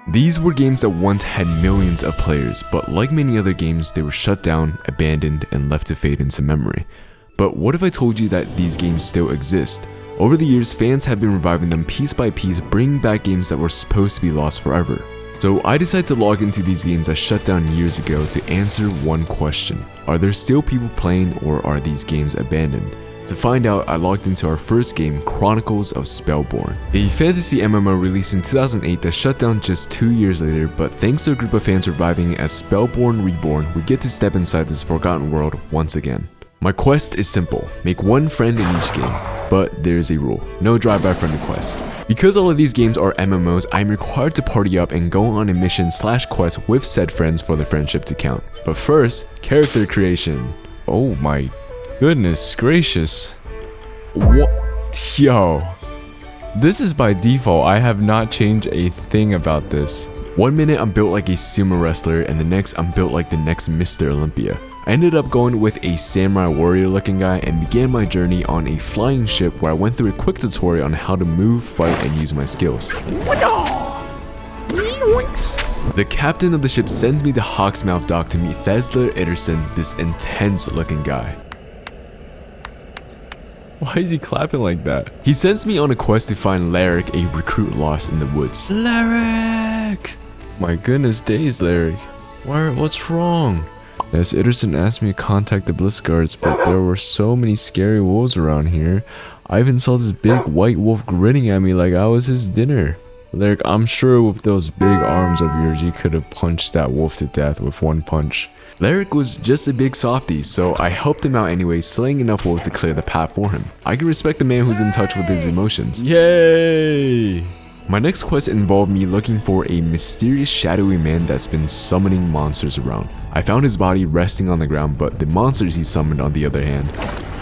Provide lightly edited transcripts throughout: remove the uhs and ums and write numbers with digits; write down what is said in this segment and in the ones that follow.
These were games that once had millions of players, but like many other games, they were shut down, abandoned, and left to fade into memory. But what if I told you that these games still exist? Over the years, fans have been reviving them piece by piece, bringing back games that were supposed to be lost forever. So I decided to log into these games that shut down years ago to answer one question. Are there still people playing, or are these games abandoned? To find out, I logged into our first game, Chronicles of Spellborn, a fantasy MMO released in 2008 that shut down just 2 years later, but thanks to a group of fans reviving it as Spellborn Reborn, we get to step inside this forgotten world once again. My quest is simple, make one friend in each game, but there's a rule, no drive-by friend requests. Because all of these games are MMOs, I'm required to party up and go on a mission/quest with said friends for the friendship to count. But first, character creation. Oh my goodness gracious. What? Yo. This is by default, I have not changed a thing about this. 1 minute I'm built like a sumo wrestler and the next I'm built like the next Mr. Olympia. I ended up going with a samurai warrior looking guy and began my journey on a flying ship where I went through a quick tutorial on how to move, fight, and use my skills. The captain of the ship sends me to Hawksmouth Dock to meet Thesler Ederson, this intense looking guy. Why is he clapping like that? He sends me on a quest to find Larrick, a recruit lost in the woods. Larrick! My goodness days, Larrick. What's wrong? Yes, Ederson asked me to contact the Blitzguards, but there were so many scary wolves around here. I even saw this big white wolf grinning at me like I was his dinner. Larrick, I'm sure with those big arms of yours, you could have punched that wolf to death with one punch. Larrick was just a big softie, so I helped him out anyway, slaying enough wolves to clear the path for him. I can respect a man who's in touch with his emotions. Yay! My next quest involved me looking for a mysterious shadowy man that's been summoning monsters around. I found his body resting on the ground, but the monsters he summoned on the other hand.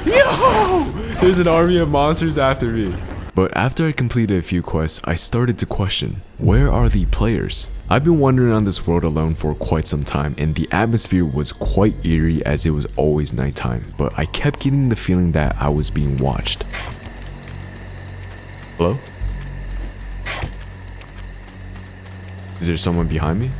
Yo! There's an army of monsters after me. But after I completed a few quests, I started to question, where are the players? I've been wandering around this world alone for quite some time, and the atmosphere was quite eerie as it was always nighttime, but I kept getting the feeling that I was being watched. Hello? Is there someone behind me?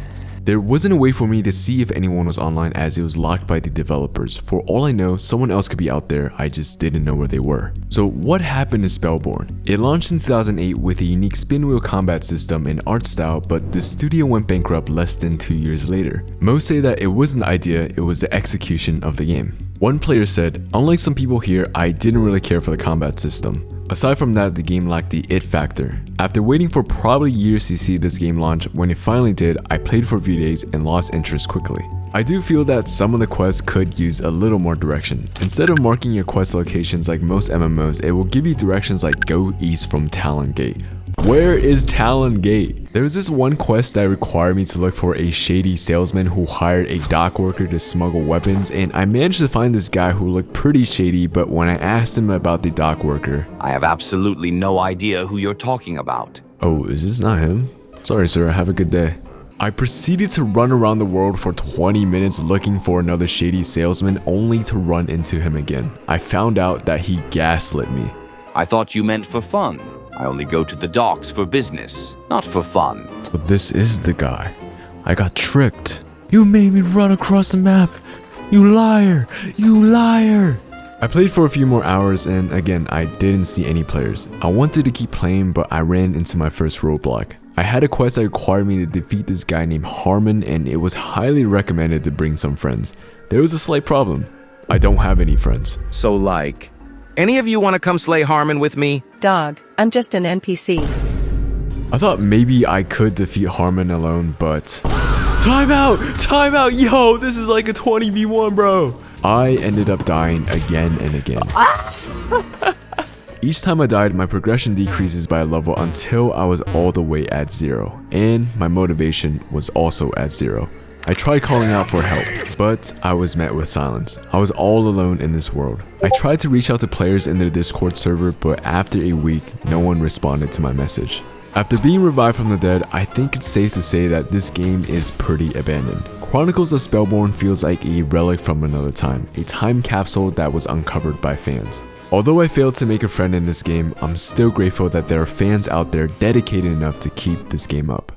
There wasn't a way for me to see if anyone was online as it was locked by the developers. For all I know, someone else could be out there, I just didn't know where they were. So what happened to Spellborn? It launched in 2008 with a unique spin wheel combat system and art style, but the studio went bankrupt less than 2 years later. Most say that it wasn't the idea, it was the execution of the game. One player said, unlike some people here, I didn't really care for the combat system. Aside from that, the game lacked the it factor. After waiting for probably years to see this game launch, when it finally did, I played for a few days and lost interest quickly. I do feel that some of the quests could use a little more direction. Instead of marking your quest locations like most MMOs, it will give you directions like go east from Talon Gate. Where is Talon Gate? There was this one quest that required me to look for a shady salesman who hired a dock worker to smuggle weapons, and I managed to find this guy who looked pretty shady, but when I asked him about the dock worker, I have absolutely no idea who you're talking about. Oh, is this not him? Sorry sir, have a good day. I proceeded to run around the world for 20 minutes looking for another shady salesman only to run into him again. I found out that he gaslit me. I thought you meant for fun. I only go to the docks for business, not for fun. So this is the guy. I got tricked. You made me run across the map. You liar! You liar! I played for a few more hours and again, I didn't see any players. I wanted to keep playing, but I ran into my first roadblock. I had a quest that required me to defeat this guy named Harmon, and it was highly recommended to bring some friends. There was a slight problem. I don't have any friends. So like, any of you want to come slay Harmon with me? Dog, I'm just an NPC. I thought maybe I could defeat Harmon alone, but... Time out! Time out! Yo, this is like a 20v1, bro! I ended up dying again and again. Each time I died, my progression decreases by a level until I was all the way at 0, and my motivation was also at 0. I tried calling out for help, but I was met with silence. I was all alone in this world. I tried to reach out to players in the Discord server, but after a week, no one responded to my message. After being revived from the dead, I think it's safe to say that this game is pretty abandoned. Chronicles of Spellborn feels like a relic from another time, a time capsule that was uncovered by fans. Although I failed to make a friend in this game, I'm still grateful that there are fans out there dedicated enough to keep this game up.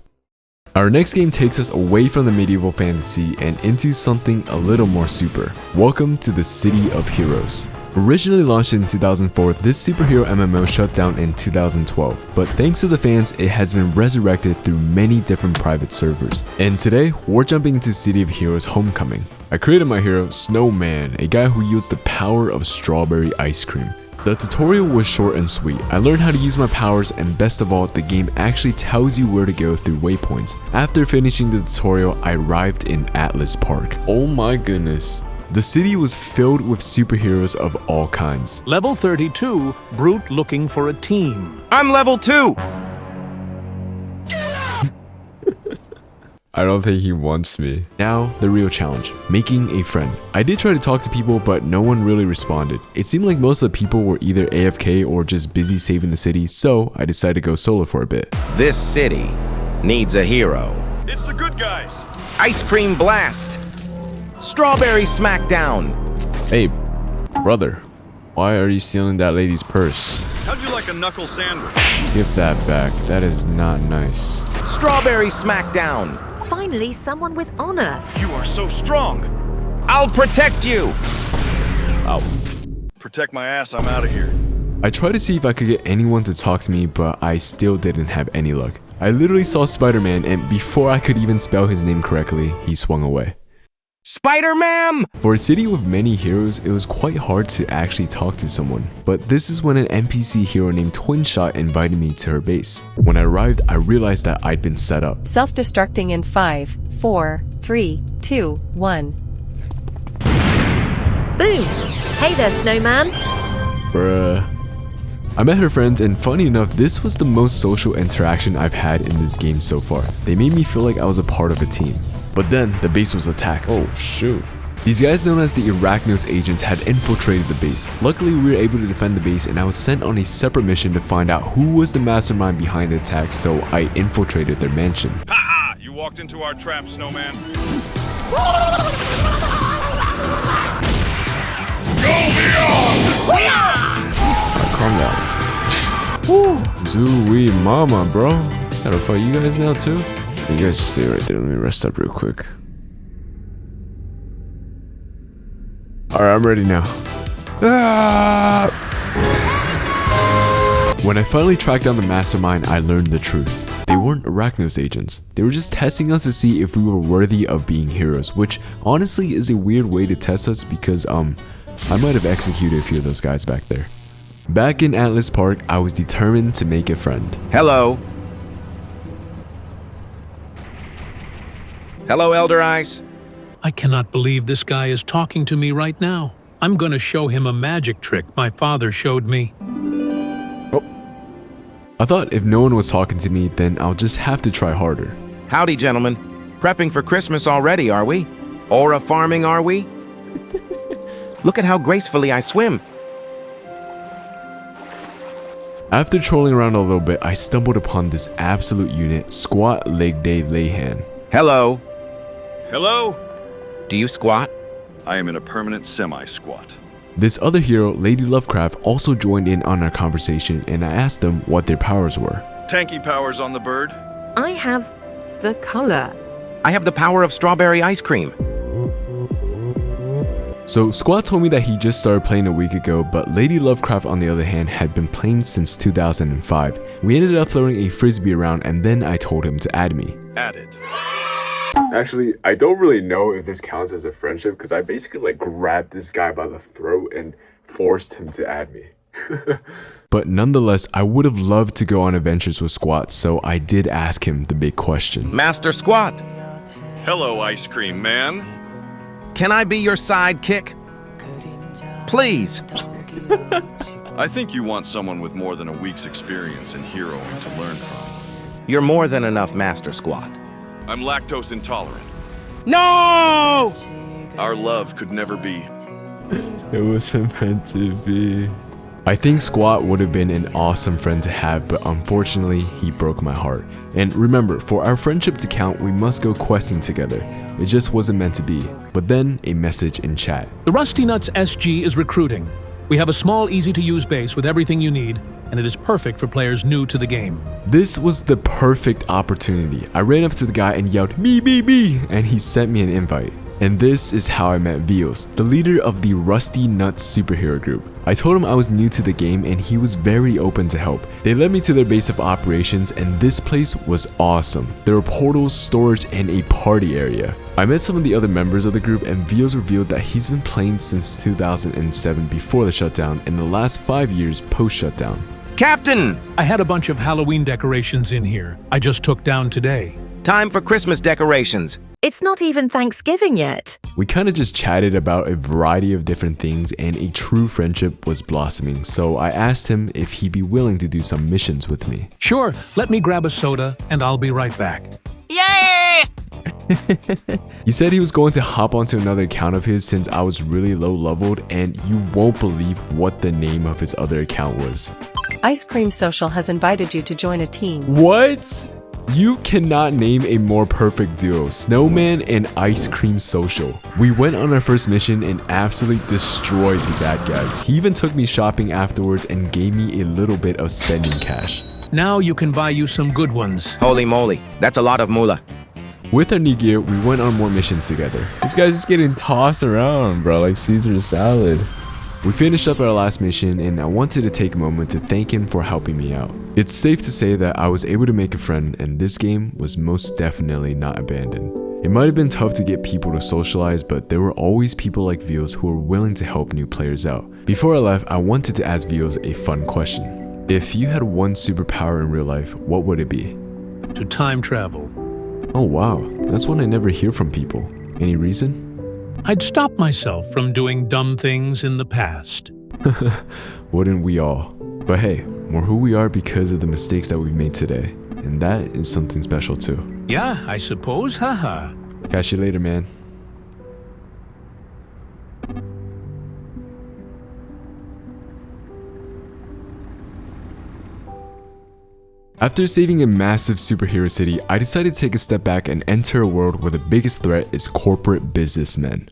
Our next game takes us away from the medieval fantasy and into something a little more super. Welcome to the City of Heroes. Originally launched in 2004, this superhero MMO shut down in 2012, but thanks to the fans, it has been resurrected through many different private servers. And today, we're jumping into City of Heroes Homecoming. I created my hero, Snowman, a guy who yields the power of strawberry ice cream. The tutorial was short and sweet. I learned how to use my powers, and best of all, the game actually tells you where to go through waypoints. After finishing the tutorial, I arrived in Atlas Park. Oh my goodness. The city was filled with superheroes of all kinds. Level 32, Brute looking for a team. I'm level 2! I don't think he wants me. Now, the real challenge, making a friend. I did try to talk to people, but no one really responded. It seemed like most of the people were either AFK or just busy saving the city, so I decided to go solo for a bit. This city needs a hero. It's the good guys. Ice cream blast! Strawberry smackdown! Hey, brother, why are you stealing that lady's purse? How'd you like a knuckle sandwich? Give that back, that is not nice. Strawberry smackdown! Finally, someone with honor. You are so strong. I'll protect you! Ow. Protect my ass, I'm out of here. I tried to see if I could get anyone to talk to me, but I still didn't have any luck. I literally saw Spider-Man, and before I could even spell his name correctly, he swung away. Spider-Man! For a city with many heroes, it was quite hard to actually talk to someone. But this is when an NPC hero named Twinshot invited me to her base. When I arrived, I realized that I'd been set up. Self-destructing in 5, 4, 3, 2, 1. Boom! Hey there, Snowman. Bruh. I met her friends, and funny enough, this was the most social interaction I've had in this game so far. They made me feel like I was a part of a team. But then, the base was attacked. Oh shoot. These guys known as the Arachnos agents had infiltrated the base. Luckily, we were able to defend the base, and I was sent on a separate mission to find out who was the mastermind behind the attack, so I infiltrated their mansion. Ha ha! You walked into our trap, Snowman. Calm down. Woo! Zoo-wee mama, bro. Gotta fight you guys now too? You guys just stay right there. Let me rest up real quick. Alright, I'm ready now. Ah! When I finally tracked down the mastermind, I learned the truth. They weren't Arachnos agents. They were just testing us to see if we were worthy of being heroes, which honestly is a weird way to test us because I might have executed a few of those guys back there. Back in Atlas Park, I was determined to make a friend. Hello. Hello, Elder Eyes. I cannot believe this guy is talking to me right now. I'm gonna show him a magic trick my father showed me. Oh. I thought if no one was talking to me, then I'll just have to try harder. Howdy, gentlemen. Prepping for Christmas already, are we? Aura farming, are we? Look at how gracefully I swim. After trolling around a little bit, I stumbled upon this absolute unit, Squat Leg Day Layhan. Hello. Hello? Do you squat? I am in a permanent semi-squat. This other hero, Lady Lovecraft, also joined in on our conversation, and I asked them what their powers were. Tanky powers on the bird. I have the color. I have the power of strawberry ice cream. So Squat told me that he just started playing a week ago, but Lady Lovecraft on the other hand had been playing since 2005. We ended up throwing a frisbee around, and then I told him to add me. Added. Actually, I don't really know if this counts as a friendship because I basically like grabbed this guy by the throat and forced him to add me. But nonetheless, I would have loved to go on adventures with Squat, so I did ask him the big question. Master Squat, Hello, ice cream man. can I be your sidekick? Please. I think you want someone with more than a week's experience in heroing to learn from. You're more than enough, Master Squat. I'm lactose intolerant. No! Our love could never be. It wasn't meant to be. I think Squat would have been an awesome friend to have, but unfortunately, he broke my heart. And remember, for our friendship to count, we must go questing together. It just wasn't meant to be. But then, a message in chat. The Rusty Nuts SG is recruiting. We have a small, easy-to-use base with everything you need. and it is perfect for players new to the game. This was the perfect opportunity. I ran up to the guy and yelled, "Me, me, me," and he sent me an invite. And this is how I met Vios, the leader of the Rusty Nuts superhero group. I told him I was new to the game and he was very open to help. They led me to their base of operations and this place was awesome. There were portals, storage, and a party area. I met some of the other members of the group and Vios revealed that he's been playing since 2007 before the shutdown and the last 5 years post-shutdown. Captain! I had a bunch of Halloween decorations in here. I just took down today. Time for Christmas decorations. It's not even Thanksgiving yet. We kind of just chatted about a variety of different things and a true friendship was blossoming, so I asked him if he'd be willing to do some missions with me. Sure, let me grab a soda and I'll be right back. Yay! He said he was going to hop onto another account of his since I was really low leveled, and you won't believe what the name of his other account was. Ice Cream Social has invited you to join a team. What? You cannot name a more perfect duo, Snowman and Ice Cream Social. We went on our first mission and absolutely destroyed the bad guys. He even took me shopping afterwards and gave me a little bit of spending cash. Now you can buy you some good ones. Holy moly, that's a lot of moolah. With our new gear, we went on more missions together. This guy's just getting tossed around, bro, like Caesar salad. We finished up our last mission and I wanted to take a moment to thank him for helping me out. It's safe to say that I was able to make a friend and this game was most definitely not abandoned. It might have been tough to get people to socialize, but there were always people like Vios who were willing to help new players out. Before I left, I wanted to ask Vios a fun question. If you had one superpower in real life, what would it be? To time travel. Oh wow, that's one I never hear from people. Any reason? I'd stop myself from doing dumb things in the past. Wouldn't we all? But hey, we're who we are because of the mistakes that we've made today. And that is something special too. Yeah, I suppose, haha. Catch you later, man. After saving a massive superhero city, I decided to take a step back and enter a world where the biggest threat is corporate businessmen.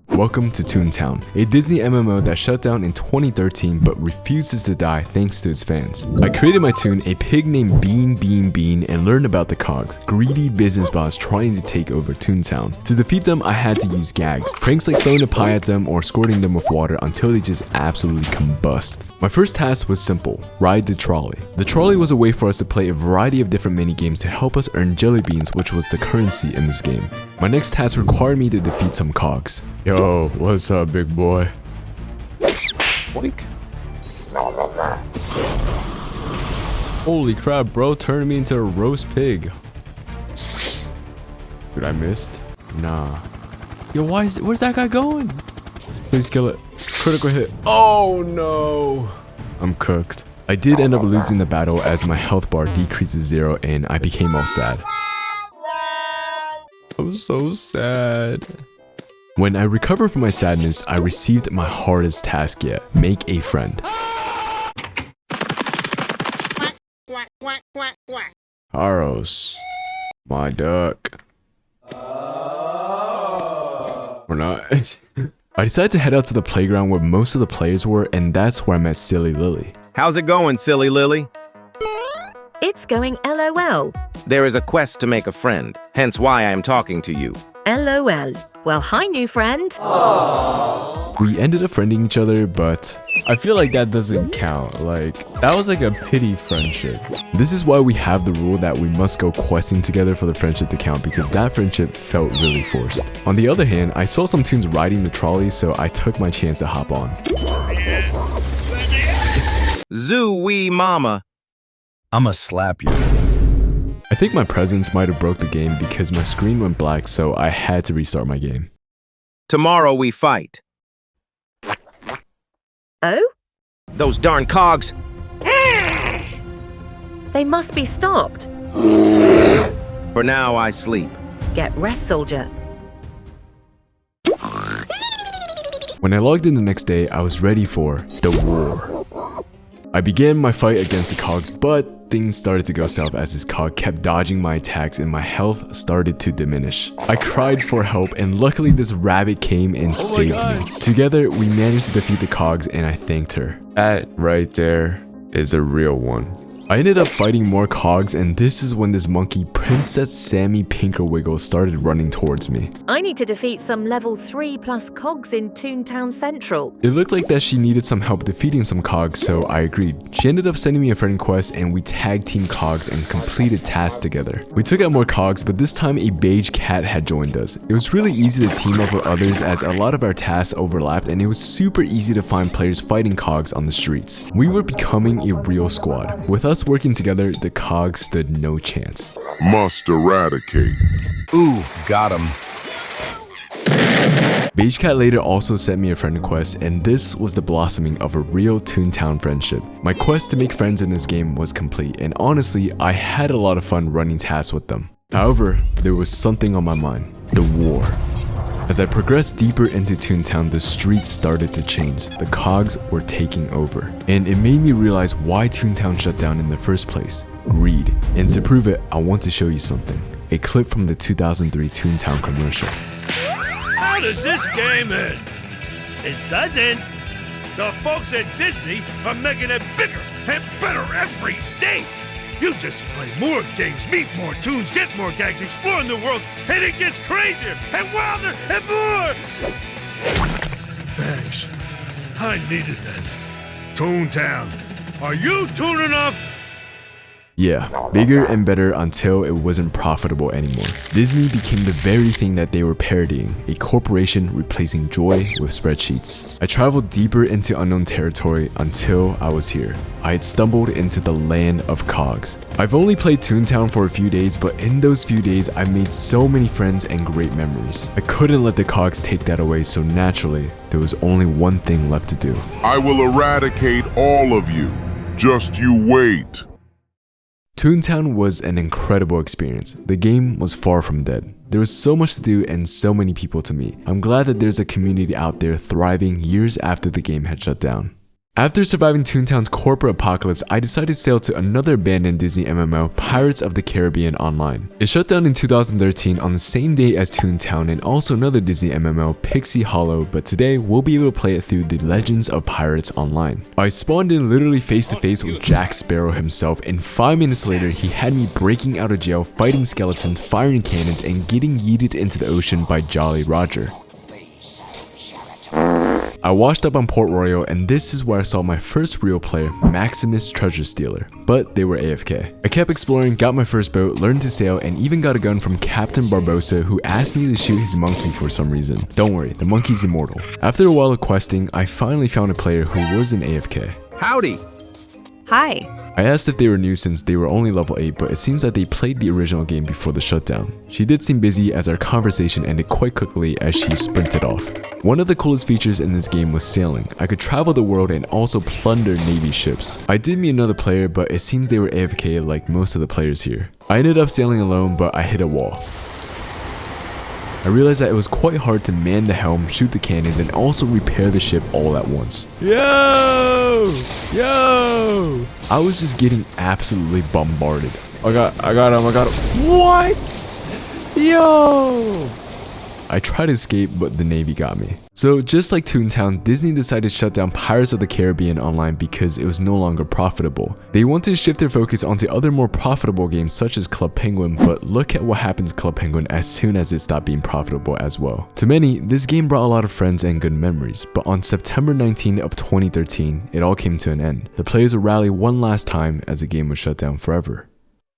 Welcome to ToonTown, a Disney MMO that shut down in 2013 but refuses to die thanks to its fans. I created my toon, a pig named Bean, and learned about the cogs, greedy business bots trying to take over ToonTown. To defeat them, I had to use gags, pranks like throwing a pie at them or squirting them with water until they just absolutely combust. My first task was simple, ride the trolley. The trolley was a way for us to play a variety of different mini games to help us earn jelly beans, which was the currency in this game. My next task required me to defeat some cogs. Yo, what's up, big boy? Boink. Holy crap, bro, turned me into a roast pig. Dude, I missed? Nah. Yo, where's that guy going? Please kill it. Critical hit. Oh no. I'm cooked. I did end up losing the battle as my health bar decreased to 0 and I became all sad. I'm so sad. When I recovered from my sadness, I received my hardest task yet. Make a friend. Aros. My duck. Or not. I decided to head out to the playground where most of the players were, and that's where I met Silly Lily. How's it going, Silly Lily? It's going LOL. There is a quest to make a friend, hence why I am talking to you. LOL. Well, hi, new friend. We ended up friending each other, but I feel like that doesn't count. Like, that was like a pity friendship. This is why we have the rule that we must go questing together for the friendship to count, because that friendship felt really forced. On the other hand, I saw some toons riding the trolley, so I took my chance to hop on. Zoo wee mama. I'ma slap you. I think my presence might have broke the game because my screen went black, so I had to restart my game. Tomorrow we fight. Oh? Those darn cogs. They must be stopped. For now, I sleep. Get rest, soldier. When I logged in the next day, I was ready for the war. I began my fight against the cogs, but things started to go south as his cog kept dodging my attacks and my health started to diminish. I cried for help and luckily this rabbit came and saved me. Together, we managed to defeat the cogs and I thanked her. That right there is a real one. I ended up fighting more cogs and this is when this monkey, Princess Sammy Pinkerwiggle, started running towards me. I need to defeat some level 3+ cogs in ToonTown Central. It looked like that she needed some help defeating some cogs, so I agreed. She ended up sending me a friend request and we tag team cogs and completed tasks together. We took out more cogs, but this time a beige cat had joined us. It was really easy to team up with others as a lot of our tasks overlapped and it was super easy to find players fighting cogs on the streets. We were becoming a real squad. With us working together, the cogs stood no chance. Must eradicate. Ooh, got him. Beige Cat later also sent me a friend request and this was the blossoming of a real ToonTown friendship. My quest to make friends in this game was complete and honestly, I had a lot of fun running tasks with them. However, there was something on my mind, the war. As I progressed deeper into ToonTown, the streets started to change. The cogs were taking over. And it made me realize why ToonTown shut down in the first place. Greed. And to prove it, I want to show you something. A clip from the 2003 ToonTown commercial. How does this game end? It doesn't. The folks at Disney are making it bigger and better every day. You just play more games, meet more tunes, get more gags, explore new worlds, and it gets crazier and wilder and more! Thanks. I needed that. ToonTown, are you tuned enough? Yeah, bigger and better until it wasn't profitable anymore. Disney became the very thing that they were parodying, a corporation replacing joy with spreadsheets. I traveled deeper into unknown territory until I was here. I had stumbled into the land of cogs. I've only played ToonTown for a few days, but in those few days, I made so many friends and great memories. I couldn't let the cogs take that away, so naturally, there was only one thing left to do. I will eradicate all of you. Just you wait. ToonTown was an incredible experience. The game was far from dead. There was so much to do and so many people to meet. I'm glad that there's a community out there thriving years after the game had shut down. After surviving ToonTown's corporate apocalypse, I decided to sail to another abandoned Disney MMO, Pirates of the Caribbean Online. It shut down in 2013 on the same day as ToonTown and also another Disney MMO, Pixie Hollow, but today we'll be able to play it through the Legends of Pirates Online. I spawned in literally face to face with Jack Sparrow himself and 5 minutes later he had me breaking out of jail, fighting skeletons, firing cannons, and getting yeeted into the ocean by Jolly Roger. I washed up on Port Royal and this is where I saw my first real player, Maximus Treasure Stealer, but they were AFK. I kept exploring, got my first boat, learned to sail, and even got a gun from Captain Barbosa who asked me to shoot his monkey for some reason. Don't worry, the monkey's immortal. After a while of questing, I finally found a player who was an AFK. Howdy! Hi. I asked if they were new since they were only level 8, but it seems that they played the original game before the shutdown. She did seem busy as our conversation ended quite quickly as she sprinted off. One of the coolest features in this game was sailing. I could travel the world and also plunder Navy ships. I did meet another player, but it seems they were AFK like most of the players here. I ended up sailing alone, but I hit a wall. I realized that it was quite hard to man the helm, shoot the cannons, and also repair the ship all at once. Yo! I was just getting absolutely bombarded. I got him. What? Yo! I tried to escape, but the Navy got me. So just like ToonTown, Disney decided to shut down Pirates of the Caribbean Online because it was no longer profitable. They wanted to shift their focus onto other more profitable games such as Club Penguin, but look at what happened to Club Penguin as soon as it stopped being profitable as well. To many, this game brought a lot of friends and good memories, but on September 19 of 2013, it all came to an end. The players would rally one last time as the game was shut down forever.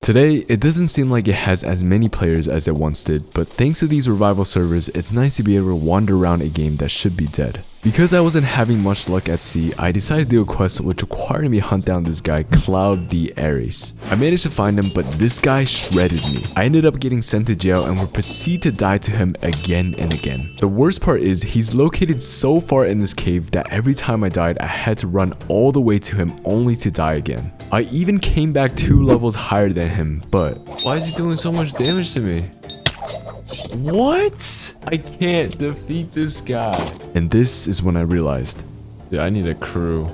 Today, it doesn't seem like it has as many players as it once did, but thanks to these revival servers, it's nice to be able to wander around a game that should be dead. Because I wasn't having much luck at sea, I decided to do a quest which required me to hunt down this guy, Cloud the Ares. I managed to find him, but this guy shredded me. I ended up getting sent to jail and would proceed to die to him again and again. The worst part is, he's located so far in this cave that every time I died, I had to run all the way to him only to die again. I even came back 2 levels higher than him, but why is he doing so much damage to me? What? I can't defeat this guy. And this is when I realized, dude, I need a crew.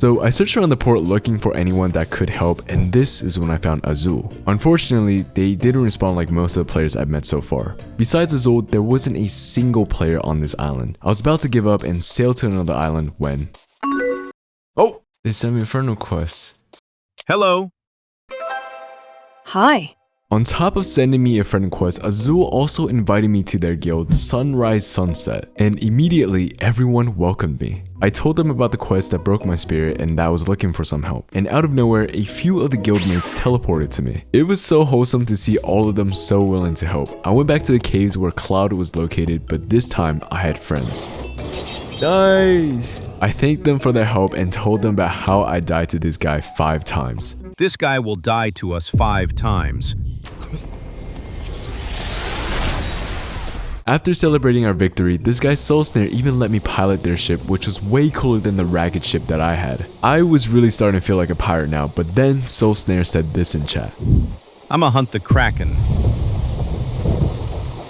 So I searched around the port looking for anyone that could help, and this is when I found Azul. Unfortunately, they didn't respond like most of the players I've met so far. Besides Azul, there wasn't a single player on this island. I was about to give up and sail to another island when... Oh! They sent me a friend request. Hello. Hi. On top of sending me a friend request, Azul also invited me to their guild Sunrise Sunset, and immediately everyone welcomed me. I told them about the quest that broke my spirit and that I was looking for some help, and out of nowhere, a few of the guildmates teleported to me. It was so wholesome to see all of them so willing to help. I went back to the caves where Cloud was located, but this time I had friends. Nice! I thanked them for their help and told them about how I died to this guy 5 times. This guy will die to us 5 times. After celebrating our victory, this guy Soulsnare even let me pilot their ship, which was way cooler than the ragged ship that I had. I was really starting to feel like a pirate now, but then Soulsnare said this in chat. I'ma hunt the Kraken.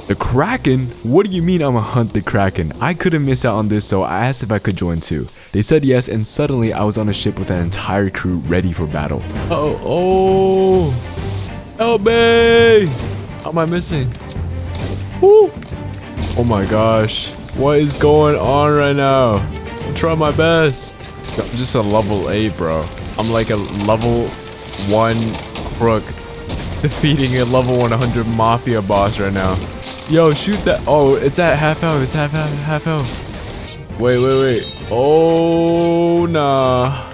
The Kraken? What do you mean I'ma hunt the Kraken? I couldn't miss out on this, so I asked if I could join too. They said yes, and suddenly I was on a ship with an entire crew ready for battle. Oh, help me! How am I missing? Woo! Oh my gosh, what is going on right now? I'm trying my best. I'm just a level 8, bro. I'm like a level 1 crook defeating a level 100 mafia boss right now. Yo, shoot that. Oh, it's at half health. It's half health. Wait. Oh, nah.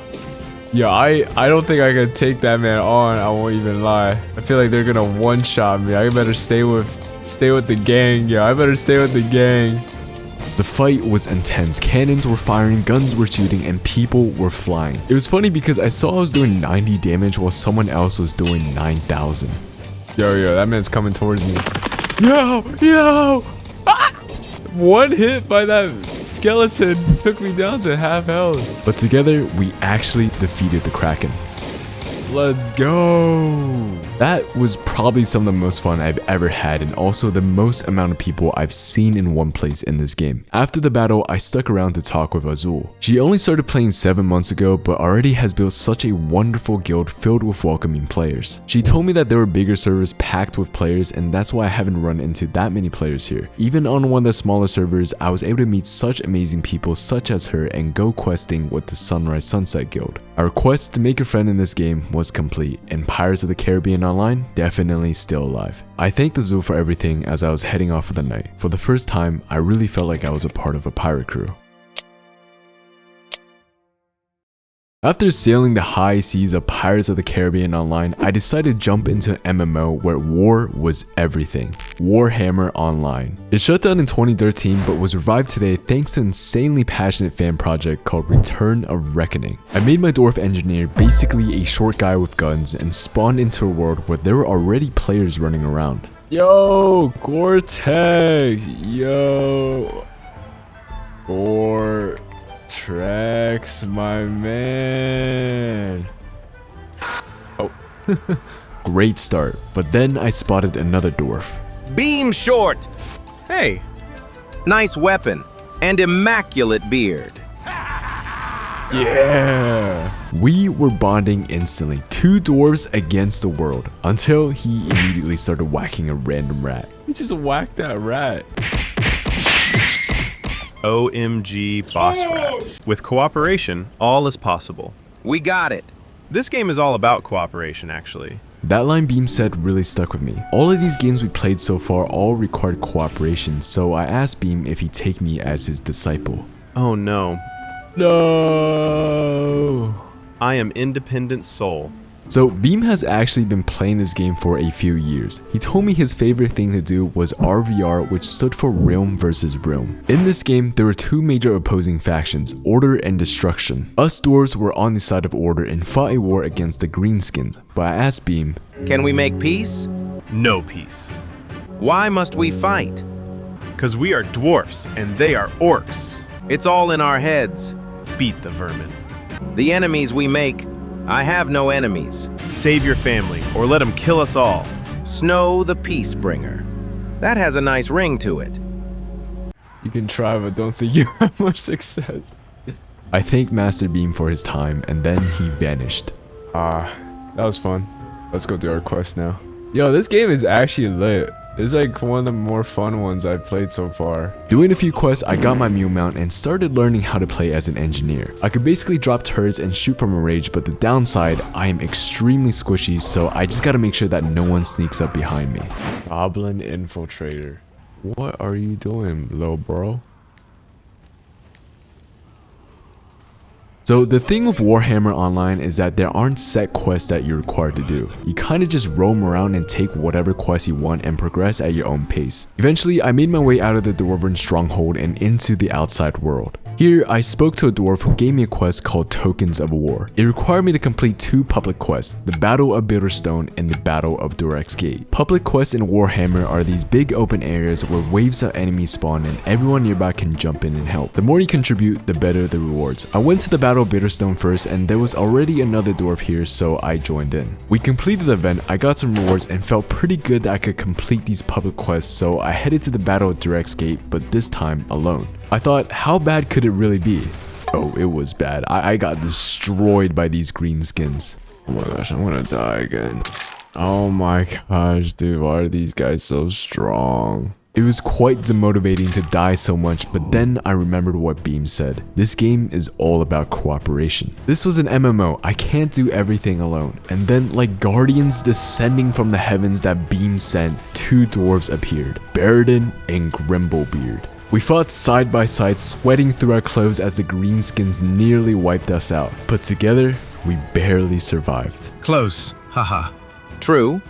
Yeah, I don't think I can take that man on. I won't even lie. I feel like they're gonna one-shot me. I better stay with the gang. Yeah, I better stay with the gang. The fight was intense. Cannons were firing, guns were shooting, and people were flying. It was funny because I saw I was doing 90 damage while someone else was doing 9,000. Yo, that man's coming towards me. Yo! Ah! One hit by that skeleton took me down to half health. But together, we actually defeated the Kraken. Let's go! That was probably some of the most fun I've ever had, and also the most amount of people I've seen in one place in this game. After the battle, I stuck around to talk with Azul. She only started playing 7 months ago, but already has built such a wonderful guild filled with welcoming players. She told me that there were bigger servers packed with players, and that's why I haven't run into that many players here. Even on one of the smaller servers, I was able to meet such amazing people such as her and go questing with the Sunrise Sunset Guild. Our quest to make a friend in this game was complete, and Pirates of the Caribbean Online definitely still alive. I thanked the zoo for everything as I was heading off for the night. For the first time, I really felt like I was a part of a pirate crew. After sailing the high seas of Pirates of the Caribbean Online, I decided to jump into an MMO where war was everything. Warhammer Online. It shut down in 2013 but was revived today thanks to an insanely passionate fan project called Return of Reckoning. I made my dwarf engineer basically a short guy with guns and spawned into a world where there were already players running around. Yo, Gore-Tex! Yo! Trex, my man. Oh, great start. But then I spotted another dwarf. Beam short. Hey, nice weapon and immaculate beard. Yeah. We were bonding instantly. 2 dwarves against the world until he immediately started whacking a random rat. He just whacked that rat. OMG boss rat. With cooperation, all is possible. We got it. This game is all about cooperation, actually. That line Beam said really stuck with me. All of these games we played so far all required cooperation, so I asked Beam if he'd take me as his disciple. Oh no. No! I am independent soul. So Beam has actually been playing this game for a few years. He told me his favorite thing to do was RVR, which stood for Realm versus Realm. In this game, there were 2 major opposing factions, Order and Destruction. Us dwarves were on the side of Order and fought a war against the Greenskins, but I asked Beam, can we make peace? No peace. Why must we fight? Because we are dwarfs and they are orcs. It's all in our heads. Beat the vermin. The enemies we make, I have no enemies. Save your family, or let them kill us all. Snow the Peacebringer. That has a nice ring to it. You can try, but don't think you have much success. I thanked Master Beam for his time, and then he vanished. That was fun. Let's go do our quest now. Yo, this game is actually lit. It's like one of the more fun ones I've played so far. Doing a few quests, I got my mule mount and started learning how to play as an engineer. I could basically drop turrets and shoot from a range, but the downside, I am extremely squishy, so I just gotta make sure that no one sneaks up behind me. Goblin Infiltrator. What are you doing, little bro? So the thing with Warhammer Online is that there aren't set quests that you're required to do. You kind of just roam around and take whatever quest you want and progress at your own pace. Eventually, I made my way out of the Dwarven stronghold and into the outside world. Here, I spoke to a dwarf who gave me a quest called Tokens of War. It required me to complete 2 public quests, the Battle of Bitterstone and the Battle of Durex Gate. Public quests in Warhammer are these big open areas where waves of enemies spawn and everyone nearby can jump in and help. The more you contribute, the better the rewards. I went to the Battle of Bitterstone first, and there was already another dwarf here, so I joined in. We completed the event, I got some rewards and felt pretty good that I could complete these public quests, so I headed to the Battle of Durex Gate, but this time alone. I thought, how bad could it really be? Oh, it was bad. I got destroyed by these green skins. Oh my gosh, I'm gonna die again. Oh my gosh, dude, why are these guys so strong? It was quite demotivating to die so much, but then I remembered what Beam said. This game is all about cooperation. This was an MMO, I can't do everything alone. And then, like guardians descending from the heavens that Beam sent, 2 dwarves appeared, Baradin and Grimblebeard. We fought side by side, sweating through our clothes as the greenskins nearly wiped us out. But together, we barely survived. Close, haha. True.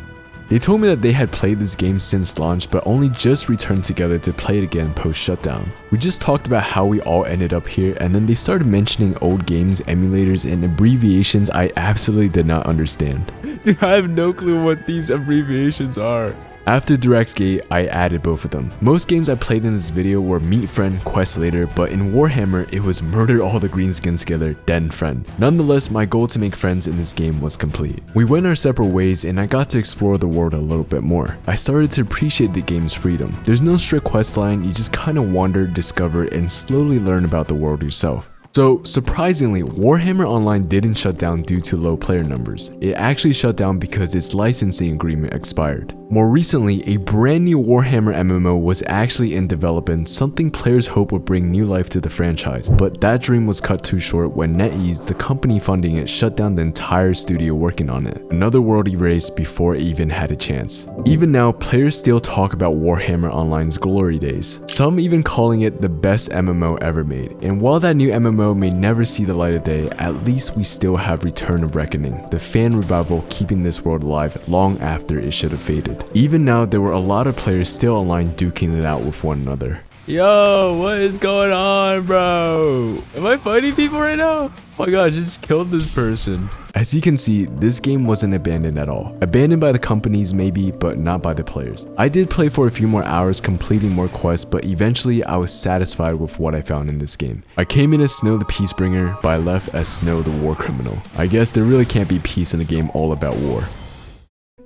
They told me that they had played this game since launch, but only just returned together to play it again post-shutdown. We just talked about how we all ended up here, and then they started mentioning old games, emulators, and abbreviations I absolutely did not understand. Dude, I have no clue what these abbreviations are. After Durex Gate, I added both of them. Most games I played in this video were Meet Friend, Quest Later, but in Warhammer, it was Murder all the greenskins together, then Friend. Nonetheless, my goal to make friends in this game was complete. We went our separate ways and I got to explore the world a little bit more. I started to appreciate the game's freedom. There's no strict quest line, you just kind of wander, discover, and slowly learn about the world yourself. So, surprisingly, Warhammer Online didn't shut down due to low player numbers. It actually shut down because its licensing agreement expired. More recently, a brand new Warhammer MMO was actually in development, something players hope would bring new life to the franchise, but that dream was cut too short when NetEase, the company funding it, shut down the entire studio working on it. Another world erased before it even had a chance. Even now, players still talk about Warhammer Online's glory days, some even calling it the best MMO ever made. And while that new MMO may never see the light of day, at least we still have Return of Reckoning, the fan revival keeping this world alive long after it should have faded. Even now, there were a lot of players still online duking it out with one another. Yo, what is going on, bro? Am I fighting people right now? Oh my god, I just killed this person. As you can see, this game wasn't abandoned at all. Abandoned by the companies maybe, but not by the players. I did play for a few more hours completing more quests, but eventually I was satisfied with what I found in this game. I came in as Snow the Peacebringer, but I left as Snow the War Criminal. I guess there really can't be peace in a game all about war.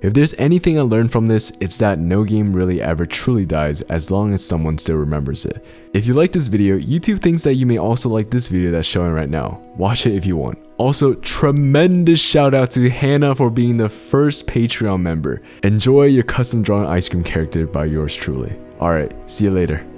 If there's anything I learned from this, it's that no game really ever truly dies as long as someone still remembers it. If you like this video, YouTube thinks that you may also like this video that's showing right now. Watch it if you want. Also, tremendous shout out to Hannah for being the first Patreon member. Enjoy your custom drawn ice cream character by yours truly. Alright, see you later.